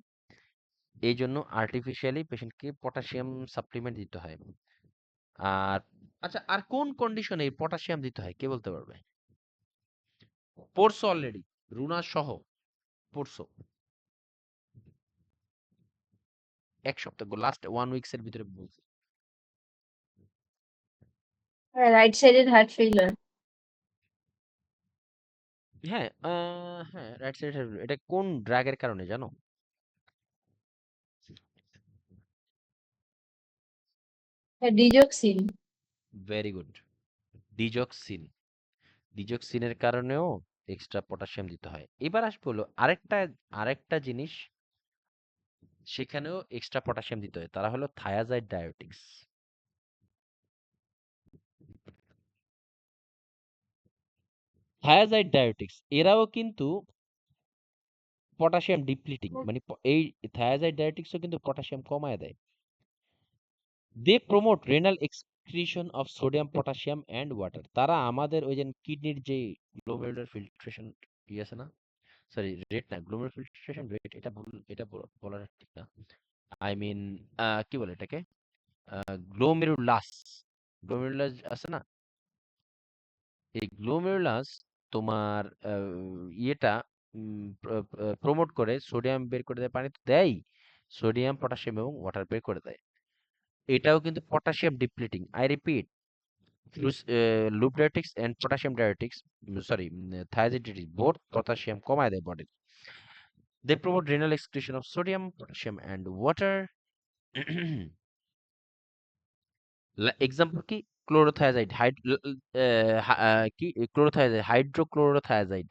এই জন্য আর্টিফিশিয়ালি পেশেন্টকে পটাশিয়াম সাপ্লিমেন্ট দিতে হয়। আর আচ্ছা, আর কোন কন্ডিশনে এই পটাশিয়াম দিতে হয় কে বলতে পারবে? পড়ছো অলরেডি, রুনা সহ পড়ছো, 1 সপ্তাহ, লাস্ট 1 উইকস এর ভিতরে বলছি। Right sided heart failure. হ্যাঁ, হ্যাঁ, রাইট সাইড, এটা কোন ড্রাগের কারণে জানো? ডিজক্সিন। Very good, ডিজক্সিন। ডিজক্সিনের কারণেও এক্সট্রা পটাশিয়াম দিতে হয়। এবার আসবো হলো আরেকটা আরেকটা জিনিস, সেখানেও এক্সট্রা পটাশিয়াম দিতে হয়, তারা হলো থায়াজাইড ডায়োটিক্স। থায়াজাইড ডায়োটিক্স এরাও কিন্তু পটাশিয়াম ডিপ্লিটিং, মানে এই থায়াজাইড ডায়োটিক্সও কিন্তু পটাশিয়াম কমায় দেয়। They promote renal excretion of sodium, potassium and water. তারা আমাদের ওই যে কিডনির যে গ্লোমেরুলার ফিল্ট্রেশন আছে না, সরি রেট না, গ্লোমেরুলার ফিল্ট্রেশন রেট, এটা বলার ঠিক না। আই মিন কি বলে এটাকে, গ্লোমেরুলাস, গ্লোমেরুলাস আছে না, এই গ্লোমেরুলাস তোমার ইয়েটা প্রমোট করে সোডিয়াম বের করে দেয়, পানি তো দেয়, সোডিয়াম পটাশিয়াম এবং ওয়াটার বের করে দেয়। এটাও কিন্তু potassium depleting. I repeat, loop diuretics and potassium diuretics, sorry thiazide diuretics, both potassium কমায় দেয় body. They promote renal excretion of sodium, potassium, and water. Example কি? ক্লোরোথায়াজাইড, কি ক্লোরোথায়াজাইড, হাইড্রোক্লোরোথায়াজাইড।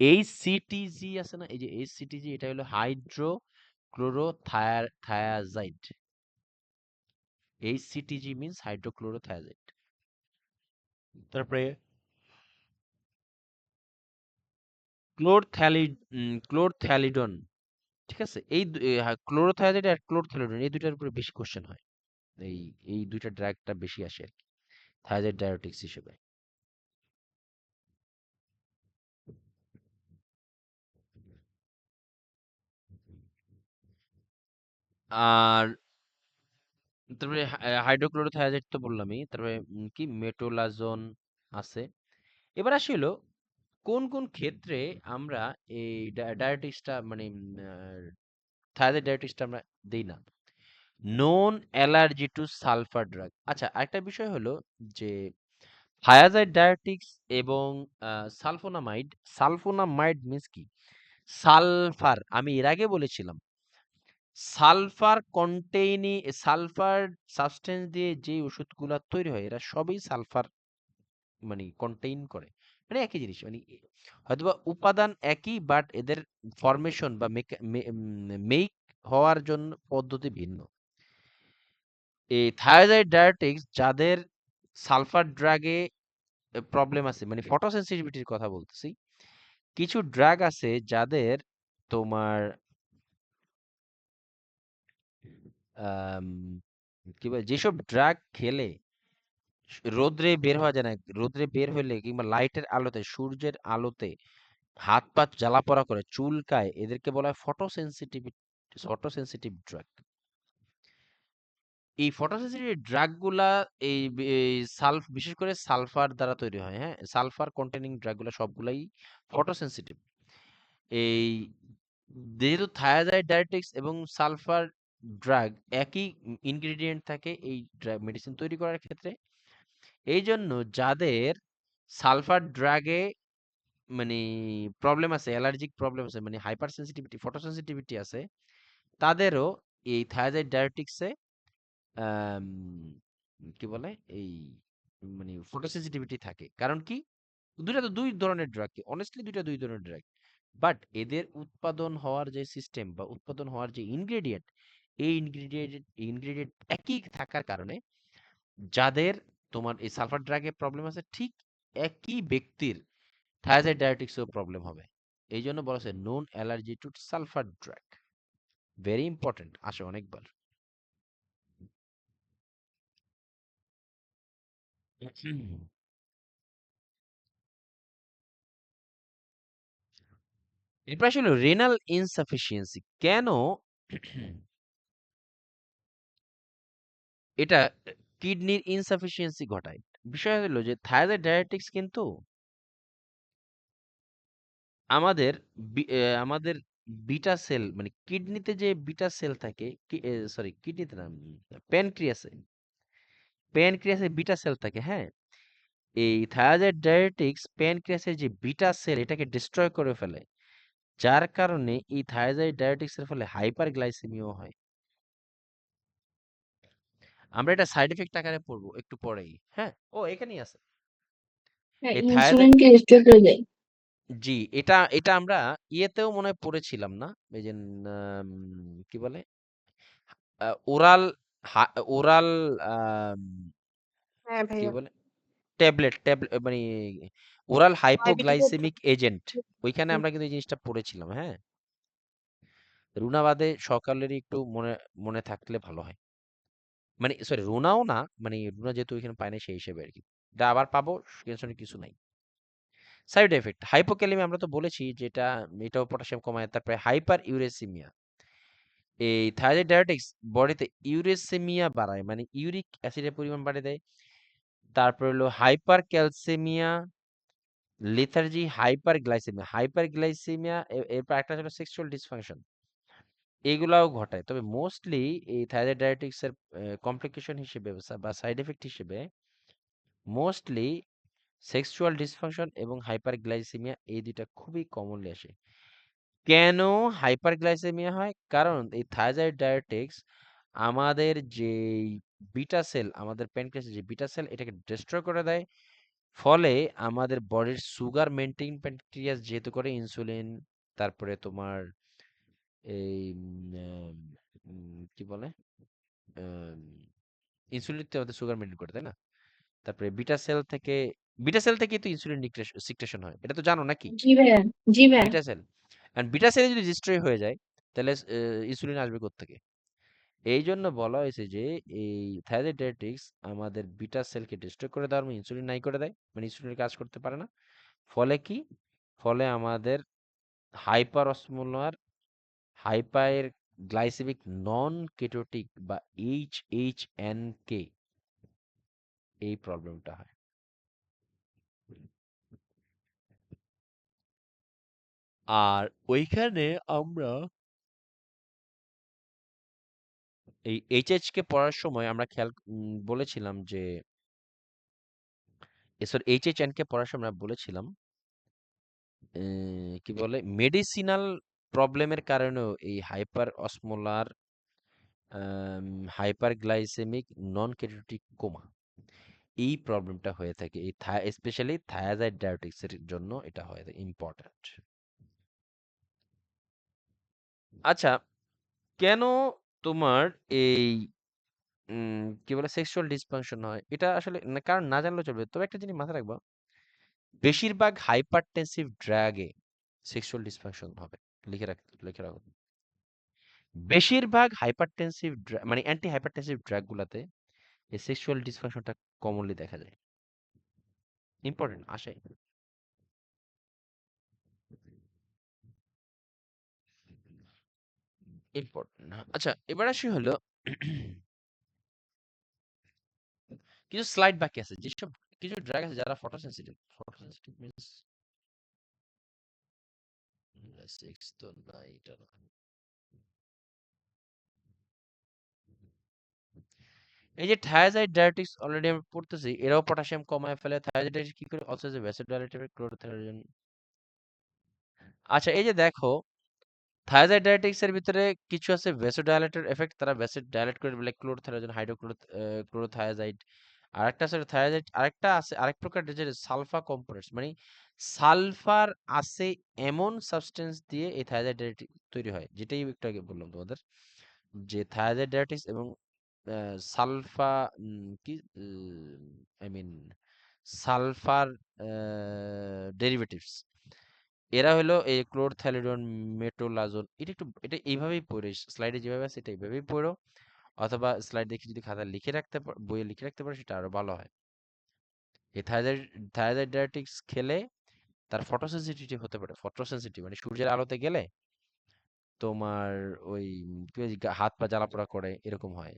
এইচসিটিজি আছে না, এই যে এইচসিটিজি, এটা হলো hydrochlorothiazide. HCTZ means hydrochlorothiazide. তারপরে ক্লোরথ্যালিডন, ঠিক আছে? এই ক্লোরোথায়াজাইড আর ক্লোরথ্যালিডন, এই দুইটার উপরে বেশি কোশ্চেন হয়। এই এই দুইটা ড্রাগটা বেশি আসে আর কি থায়াজাইড ডায়ারেটিক্স হিসেবে। আর তারপরে হাইড্রোক্লোরোথায়াজাইড তো বললামই। তারপরে কি মেটোলাজোন আছে। এবার আসি হলো কোন কোন ক্ষেত্রে আমরা এই ডায়াবেটিসটা মানে থায়াজাইড ডায়াবেটিসটা আমরা দেই না। Known allergy to sulphur drug. আচ্ছা, আরেকটা বিষয় হলো যে থায়াজাইড ডায়াবেটিক্স এবং সালফোনামাইড, সালফোনামাইড মিন্স কি? সালফার, আমি এর আগে বলেছিলাম সালফার কন্টেইনিং, সালফার সাবস্টেন্স দিয়ে যে ওষুধগুলা তৈরি হয় এরা সবই সালফার মানে কন্টেইন করে, মানে একই জিনিস, মানে হয়তোবা উপাদান একই বাট এদের ফরমেশন বা মেক হওয়ার জন্য পদ্ধতি ভিন্ন। এই থায়াজাইড ডায়াবেটিক্স যাদের সালফার ড্রাগে প্রবলেম আছে, মানে ফটোসেনসিটিভিটির কথা বলতেছি, কিছু ড্রাগ আছে যাদের তোমার আম, কি বলে, যেসব ড্রাগ খেলে রোদ্রে বের হওয়া যায় না, রোদ্রে বের হইলে কিংবা লাইটের আলোতে, সূর্যের আলোতে হাত পা জ্বালা পোড়া করে, চুলকায়, এদেরকে বলা হয় ফটোসেনসিটিভ ড্রাগ। এই ফটোসেনসিটিভ ড্রাগ গুলা বিশেষ করে সালফার দ্বারা তৈরি হয়। হ্যাঁ, সালফার কন্টেনিং ড্রাগ গুলা সবগুলাই ফটোসেনসিটিভ। এই যেহেতু থায়াজাইড ডায়ারেটিক্স এবং সালফার ড্রাগ একই ইনগ্রেডিয়েন্ট থাকে এই মেডিসিন তৈরি করার ক্ষেত্রে, এই জন্য যাদের সালফার ড্রাগে মানে প্রবলেম আছে, অ্যালার্জিক প্রবলেম আছে, মানে হাইপার সেন্সিটিভিটি, ফটো সেন্সিটিভিটি আছে, তাদেরও এই থায়াজাইড ডায়ারেটিক্সে কি বলে, এই মানে ফটো সেন্সিটিভিটি থাকে। কারণ কি? দুইটা তো দুই ধরনের ড্রাগ, অনেস্টলি দুইটা দুই ধরনের ড্রাগ, বাট এদের উৎপাদন হওয়ার যে সিস্টেম বা উৎপাদন হওয়ার যে ইনগ্রেডিয়েন্ট, এই ইনগ্রেডিয়েন্ট একই থাকার কারণে যাদের তোমার এই সালফার ড্রাগে প্রবলেম আছে, ঠিক একই ব্যক্তির থায়াজাইড ডায়াবেটিক্সেও প্রবলেম হবে। এই জন্য বলা হচ্ছে known allergy to sulphur drug. Very important, আসে অনেকবার। এরপর আসলে রেনাল ইনসাফিসিয়েন্সি কেন এটা কিডনির ইনসাফিসিয়েন্সি ঘটায়। বিষয় হলো যে থায়াজাইড ডায়াবেটিক্স কিন্তু আমাদের আমাদের বিটা সেল, মানে কিডনিতে যে বিটা সেল থাকে, সরি কিডনিতে না, প্যানক্রিয়াসে, প্যানক্রিয়াসে বিটা সেল থাকে। হ্যাঁ, এই থায়াজাইড ডায়াবেটিক্স প্যানক্রিয়াসের যে বিটা সেল এটাকে ডিস্ট্রয় করে ফেলে, যার কারণে এই থায়াজাইড ডায়াবেটিক্স এর ফলে হাইপার গ্লাইসেমিয়াও হয়। আমরা এটা সাইড এফেক্ট আকারে পড়বো একটু পরেই। হ্যাঁ, ও এখানেই আছে এই থায়াজাইড। ইনসুলিনকে রিস্টোর করে দেয়। জি, এটা এটা আমরা ইয়েতেও মনে হয় পড়েছিলাম না, এই যে কি বলে, ওরাল, ওরাল হ্যাঁ কি ভাইয়া। বলে, ট্যাবলেট ট্যাবলেট মানে ওরাল ডায়াবেটিকের হাইপোগ্লাইসেমিক এজেন্ট, ওইখানে আমরা কিন্তু এই জিনিসটা পড়েছিলাম। হ্যাঁ, রুনাবাদে সকালেরই একটু মনে মনে থাকলে ভালো হয়, মানে সরি রুনাও না, মানে রুনা যেহেতু ওইখানে পায় না সেই হিসেবে আর কি, এটা আবার পাবো, টেনশনের কিছু নাই। সাইড এফেক্ট হাইপোক্যালেমিয়া আমরা তো বলেছি যেটা, এটাও পটাশিয়াম কমায়। তারপরে হাইপার ইউরেসিমিয়া, এই থাইরয়েড ডায়াবেটিক্স বডিতে ইউরেসিমিয়া বাড়ায়, মানে ইউরিক অ্যাসিডের পরিমাণ বাড়িয়ে দেয়। তারপর হলো hyper calcaemia, lethargy, hyper glycaemia, এরপর একটা হলো সেক্সুয়াল ডিসফাংশন, এগুলাও ঘটায়। তবে মোস্টলি এই থাইরয়েড ডায়াবেটিক্স এর কমপ্লিকেশন হিসেবে বা সাইড এফেক্ট হিসেবে মোস্টলি সেক্সুয়াল ডিসফাংশন এবং হাইপারগ্লাইসেমিয়া এই দুইটা খুবই কমনলি আসে। কেন হাইপারগ্লাইসেমিয়া হয়? কারণ এই থায়াজাইড ডায়াবেটিক্স আমাদের যেই বিটা সেল, আমাদের প্যানক্রিয়াসের যে বিটা সেল এটাকে ডিস্ট্রয় করে দেয়। ফলে আমাদের বডির সুগার মেইনটেইন প্যানক্রিয়াস যেহেতু করে ইনসুলিন, তারপরে তোমার এই কি বলে ইনসুলিন তো আমাদের সুগার মেইনটেইন করে, তাই না? তারপরে বিটা সেল থেকে তো ইনসুলিন সিক্রেশন হয়, এটা তো জানো নাকি? জি ভাইয়া, জি ভাইয়া। Beta cell, and beta cell যদি ডিস্ট্রয় হয়ে যায় তাহলে ইনসুলিন আসবে কোত্থেকে? এই জন্য বলা হয়েছে যে এই থাইরয়েড ডায়াবেটিক্স আমাদের বিটা সেলকে ডিস্ট্রয় করে দেওয়ার মানে ইনসুলিন নাই করে দেয়, মানে ইনসুলিনের কাজ করতে পারে না। ফলে কি? ফলে আমাদের হাইপার অসমোলার হাইপার গ্লাইসেমিক নন কেটোটিক বা HHNK এই প্রবলেমটা হয়। আর ওইখানে আমরা এই এইচএইচ কে পড়ার সময় আমরা বলেছিলাম যে সরি HHN কে পড়ার সময় আমরা বলেছিলাম কি বলে মেডিসিনাল প্রবলেমের কারণেও এই হাইপার অসমোলার হাইপার গ্লাইসেমিক নন কেটোটিক কোমা এই প্রবলেমটা হয়ে থাকে, এই স্পেশালি থায়াজাইড ডায়াবেটিক্স এর জন্য এটা হয় ইম্পর্ট্যান্ট। আচ্ছা, কেন তোমার এই কি বলে সেক্সুয়াল ডিসফাংশন হয়? এটা আসলে কারণ না জানলেও চলবে, তবে একটা জিনিস মাথায় রাখবা, বেশিরভাগ হাইপারটেনসিভ ড্রাগে সেক্সুয়াল ডিসফাংশন হবে। লিখে রাখো। বেশিরভাগ হাইপারটেনসিভ মানে অ্যান্টি হাইপারটেনসিভ ড্রাগ গুলাতে এই সেক্সুয়াল ডিসফাংশনটা কমনলি দেখা যায়। ইম্পর্টেন্ট আসে। ইম্পর্টেন্ট। আচ্ছা, এবার আসি হলো কিছু স্লাইড বাকি আছে, যেসব কিছু ড্রাগ আছে যারা ফটোসেনসিটিভ। ফটোসেনসিটিভ মিন্স সিক্স তো না, এটা না। এই যে থায়াজাইড ডায়াবেটিক্স অলরেডি আমরা পড়তেছি, এরাও পটাশিয়াম কমায় ফেলে। থায়াজাইড ডায়াবেটিক্স কি করে? অলসো যে ভ্যাসোডাইলেটর ক্লোরোথেরাজিন। আচ্ছা, এই যে দেখো থায়াজাইড ডায়াবেটিক্স এর ভিতরে কিছু আছে ভ্যাসোডাইলেটর এফেক্ট, তারা ভ্যাসোডাইলেট করে বলে ক্লোরোথেরাজিন, ক্লোরোথায়াজাইড। আরেকটা আছে থায়াজাইড, আরেকটা আছে আরেক প্রকার যে সালফা কম্পোনেন্টস, মানে সালফার আছে এমন সাবস্টেন্স দিয়ে এই থায়াজাইড ডায়াবেটিক্স তৈরি হয়, যেটাই একটু আগে বললাম তোমাদের, যে থায়াজাইড ডায়াবেটিক্স এবং সালফা কি আই মিন সালফার ডেরিভেটিভস, এরা হলো এই ক্লোরথ্যালিডন, মেটোলাজোন। এটা এইভাবেই পড়ে, স্লাইডে যেভাবে আছে এটা এইভাবেই পড়ো, অথবা স্লাইড দেখে যদি খাতা লিখে রাখতে বইয়ে লিখে রাখতে পারো সেটা আরো ভালো হয়। এই থায়াজাইড ডায়াবেটিক্স খেলে তার ফটোসেনসিটিভিটি হতে পারে। ফটোসেনসিটিভ মানে সূর্যের আলোতে গেলে তোমার ওই কি বলে, হাত পা জ্বালা পোড়া করে এরকম হয়,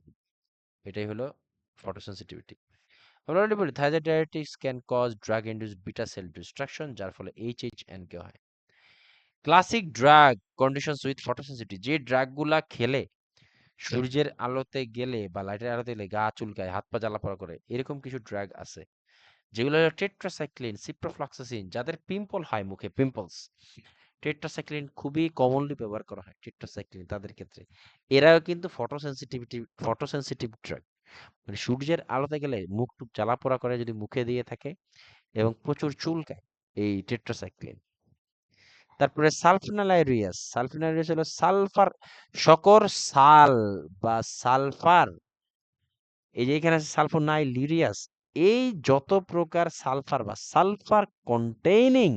এটাই হলো ফটোসেনসিটিভিটি। আমরা অলরেডি বলি thiazide diuretics can cause drug induced beta cell destruction, যার ফলে HHNK হয়। Classic drug conditions with photosensitivity, যে ড্রাগগুলা খেলে সূর্যের আলোতে গেলে বা লাইটের আলোতে গেলে গা চুলকায়, হাত পা জ্বালা পোড়া করে, এরকম কিছু ড্রাগ আছে যেগুলো হলো টেট্রাসাইক্লিন, সিপ্রোফ্লক্সাসিন। যাদের পিম্পল হয় মুখে, পিম্পলস, টেট্রাসাইক্লিন খুবই কমনলি ব্যবহার করা হয় টেট্রাসাইক্লিন তাদের ক্ষেত্রে। এরাও কিন্তু ফটোসেনসিটিভ ড্রাগ, মানে সূর্যের আলোতে গেলে মুখ টুক জ্বালা পোড়া করে যদি মুখে দিয়ে থাকে এবং প্রচুর চুলকায়, এই টেট্রাসাইক্লিন। তারপরে সালফিনালাইরিয়াস হলো সালফার, সকর সাল বা সালফার, এই যে এখানে আছে সালফোনাইলিরিয়াস, এই যত প্রকার সালফার বা সালফার কন্টেইনিং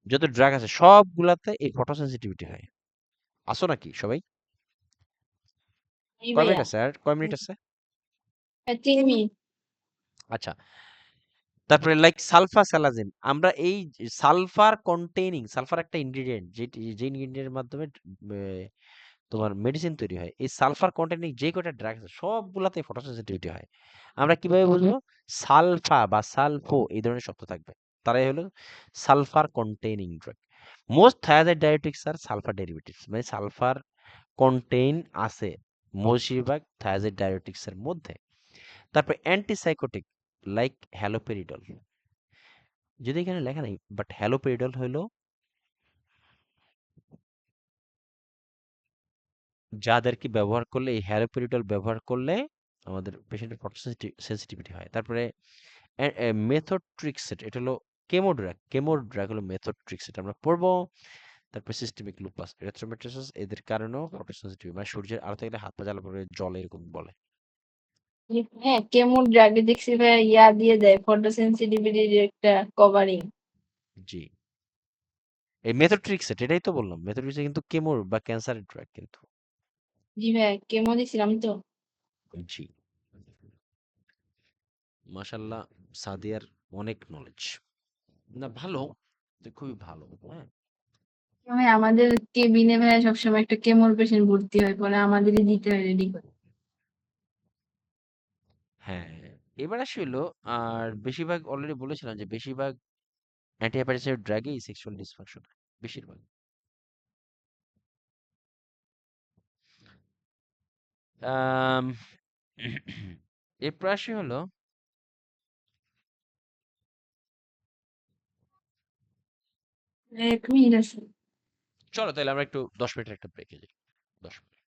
যত ড্রাগ আছে সবগুলাতে এই ফটোসেনসিটিভিটি হয়। আসো নাকি সবাই? জি কয় মিনিট ভাইয়া। আছে আর কয় মিনিট আছে? 3 মিনিট। আচ্ছা, তারপরে লাইক সালফাসালাজিন, আমরা এই সালফার কন্টেইনিং, সালফার একটা ইনগ্রেডিয়েন্ট যে ইনগ্রেডিয়েন্টের মাধ্যমে তোমার মেডিসিন তৈরি হয়। এই সালফার কন্টেইনিং যে কয়টা ড্রাগ আছে সবগুলাতে ফটোসেনসিটিভিটি হয়। আমরা কিভাবে বুঝবো? সালফা বা সালফো এই ধরনের শব্দ থাকবে, তারাই হলো sulphur containing drug. Most thiazide diabetics are sulphur derivatives, মানে সালফার কন্টেইন আছে বেশিরভাগ থায়াজাইড ডায়াবেটিক্স এর মধ্যে। তারপর অ্যান্টিসাইকোটিক, লাইক হ্যালোপেরিডল। যদি এখানে লেখা নেই, বাট হ্যালোপেরিডল হলো যাদেরকে ব্যবহার করলে, এই হ্যালোপেরিডল ব্যবহার করলে আমাদের পেশেন্টের ফটো সেন্সিটিভিটি হয়। তারপরে মেথোট্রিক্সেট, এটা হলো কেমো ড্রাগ হলো মেথোট্রিক্সেট আমরা পড়বো। তারপর সিস্টেমিক লুপাস এরিথ্রোমেটোসিস, এদের কারণেও ফটো সেন্সিটিভ, মানে সূর্যের আলো থেকে হাত পা জ্বালা পড়ে জলে এরকম বলে। হ্যাঁ, কেমো ড্রাগে দেখছি ভাই ইয়া দিয়ে দেয় ফটো সেন্সিটিভিটির একটা কভারিং। জি, এই মেথোট্রিক্সেট এটাই তো বললাম, মেথোট্রিক্সেট কিন্তু কেমোর বা ক্যান্সারের ড্রাগ কিন্তু। জি ভাই, কেমো দিছিলাম তো। জি, মাশাল্লাহ, সাদিয়ার অনেক নলেজ। না ভালো, খুবই ভালো। হ্যাঁ, ভাই আমাদের কেবিনে ভাই সবসময় একটা কেমোর পেশেন্ট ভর্তি হয়, পরে আমাদেরই দিতে হয় রেডি করে। হ্যাঁ, এবার আসি হলো, আর বেশিরভাগ অলরেডি বলেছিলাম যে বেশিরভাগ অ্যান্টিহাইপারটেনসিভ ড্রাগই সেক্সুয়াল ডিসফাংশন, বেশিরভাগ। আম, এরপর আসি হলো, 1 মিনিট আছে। চলো তাহলে আমরা একটু 10 মিনিটের একটা ব্রেকে যাই। 10 মিনিট।